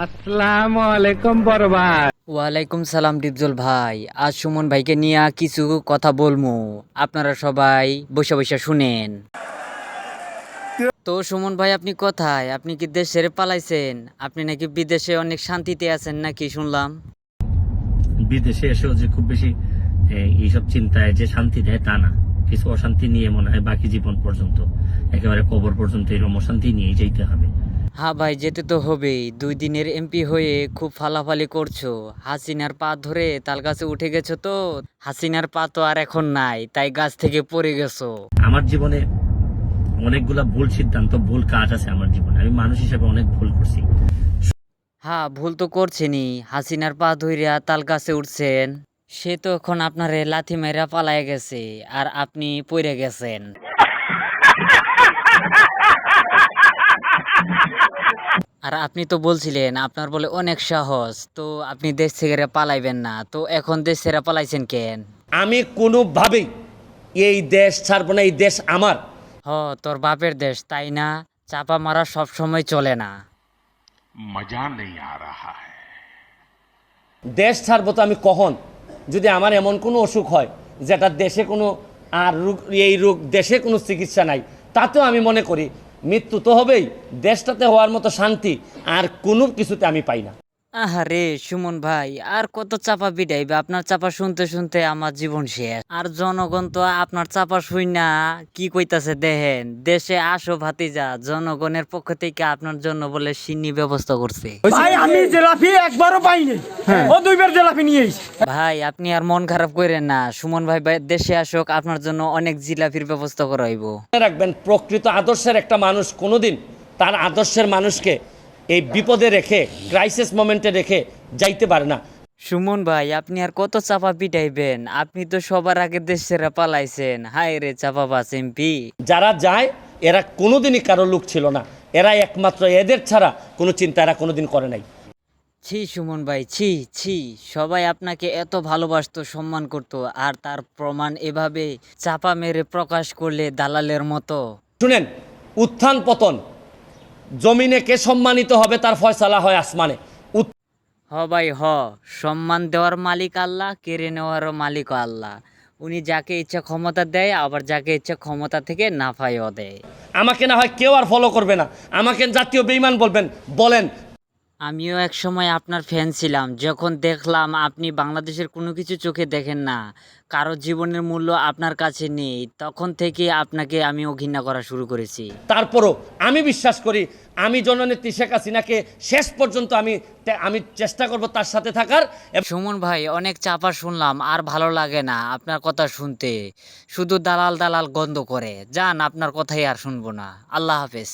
আসসালামু আলাইকুম বড় ভাই। ওয়ালাইকুম সালাম ডিপজল ভাই। আজ সুমন ভাইকে নিয়ে কিছু কথা বলবো, আপনারা সবাই বসে বসে শুনেন। তো সুমন ভাই, আপনি কোথায়? আপনি কি দেশ ছেড়ে পালাইছেন? আপনি নাকি বিদেশে অনেক শান্তিতে আছেন নাকি শুনলাম। বিদেশে এসেও যে খুব বেশি এইসব চিন্তায় যে শান্তি দেয় তা না। কিছু অশান্তি নিয়ে মনে হয় বাকি জীবন পর্যন্ত, একেবারে কবর পর্যন্ত এরকম অশান্তি নিয়ে যেতে হবে। হ্যাঁ ভাই, যেতে তো হবেই। 2 দিনের এমপি হয়ে খুব ফালাফালি করছো। হাসিনার পা ধরে তাল গাছে উঠে গেছো, তো হাসিনার পা তো আর এখন নাই, তাই গাছ থেকে পড়ে গেছো। আমার জীবনে অনেকগুলা ভুল সিদ্ধান্ত, ভুল কাজ আছে আমার জীবনে। আমি মানুষ হিসেবে অনেক ভুল করছি। হ্যাঁ, ভুল তো করছেনই। হাসিনার পা ধইরা তাল গাছে উঠছেন, সে তো এখন আপনারে লাথি মাইরা পালায় গেছে, আর আপনি পইড়ে গেছেন। আর আপনি তো বলছিলেন আপনার বলে অনেক সাহস, তো আপনি দেশ ছেড়ে পালাইবেন না, তো এখন দেশ ছেড়ে পালাইছেন কেন? আমি কোনোভাবেই এই দেশ ছাড়বো না। এই দেশ আমার। হ, তোর বাপের দেশ তাই না? চাপা মারা সব সময় চলে না। मजा नहीं आ रहा है। দেশ ছাড়বো তো আমি কখন, যদি আমার এমন কোনো অসুখ হয় যেটা দেশে কোনো আর রোগ, এই রোগ দেশে কোনো চিকিৎসা নাই, তাতেও আমি মনে করি মৃত্যু তো হবেই। দেশটাতে হওয়ার মতো শান্তি আর কোনো কিছুতে আমি পাই না। আহারে সুমন ভাই, আর কত চাপা পিটাইবে? আপনার চাপা শুনতে শুনতে আমার জীবন শেষ। আর জনগণ তো আপনার চাপা শুই না কি কইতাছে দেখেন। দেশে আসো ভাতিজা, জনগণের পক্ষ থেকে আপনার জন্য বলে সিন্নি ব্যবস্থা করছে। ভাই আমি জিলাপি একবারও পাইনি, ও দুইবার জিলাপি নিয়ে এসেছি। ভাই আপনি আর মন খারাপ করেন না, সুমন ভাই দেশে আসুক, আপনার জন্য অনেক জিলাপির ব্যবস্থা করা হইব। মনে রাখবেন, প্রকৃত আদর্শের একটা মানুষ কোনোদিন তার আদর্শের মানুষকে এই বিপদে রেখে, ক্রাইসিস মোমেন্টে রেখে যাইতে পারে না। সুমন ভাই, আপনি আর কত চাপা পিটাইবেন? আপনি তো সবার আগে দেশ ছেড়ে পালাইছেন। হায় রে চাপাবাজ এমপি। যারা যায় এরা কোনোদিনই কারো লোক ছিল না। এরা একমাত্র এদের ছাড়া কোনো চিন্তা এরা কোনোদিন করে নাই। ছি সুমন ভাই, ছি ছি। সবাই আপনাকে এত ভালোবাসতো, সম্মান করতো, আর তার প্রমাণ এভাবে চাপা মেরে প্রকাশ করলে দালালের মতো। শুনেন, উত্থান পতন জমিনে কে সম্মানিত হবে তার ফয়সালা হয় আসমানে। হ ভাই হ, সম্মান দেওয়ার মালিক আল্লাহ, কেড়ে নেওয়ারও মালিক আল্লাহ। উনি যাকে ইচ্ছা ক্ষমতা দেয়, আবার যাকে ইচ্ছা ক্ষমতা থেকে নাফাইও দেয়। আমাকে না হয় কেউ আর ফলো করবে না, আমাকে জাতীয় বেঈমান বলবেন, বলেন। আমিও এক সময় আপনার ফ্যান ছিলাম। যখন দেখলাম আপনি বাংলাদেশের কোনো কিছু চোখে দেখেন না, কারো জীবনের মূল্য আপনার কাছে নেই, তখন থেকে আপনাকে আমিও ঘৃণা করা শুরু করেছি। তারপরও আমি বিশ্বাস করি, আমি জননেত্রী শেখ হাসিনাকে শেষ পর্যন্ত আমি আমি চেষ্টা করব তার সাথে থাকার। সুমন ভাই, অনেক চাপা শুনলাম, আর ভালো লাগে না আপনার কথা শুনতে। শুধু দালাল দালাল গন্ধ করে। যান, আপনার কথাই আর শুনবো না। আল্লাহ হাফেজ।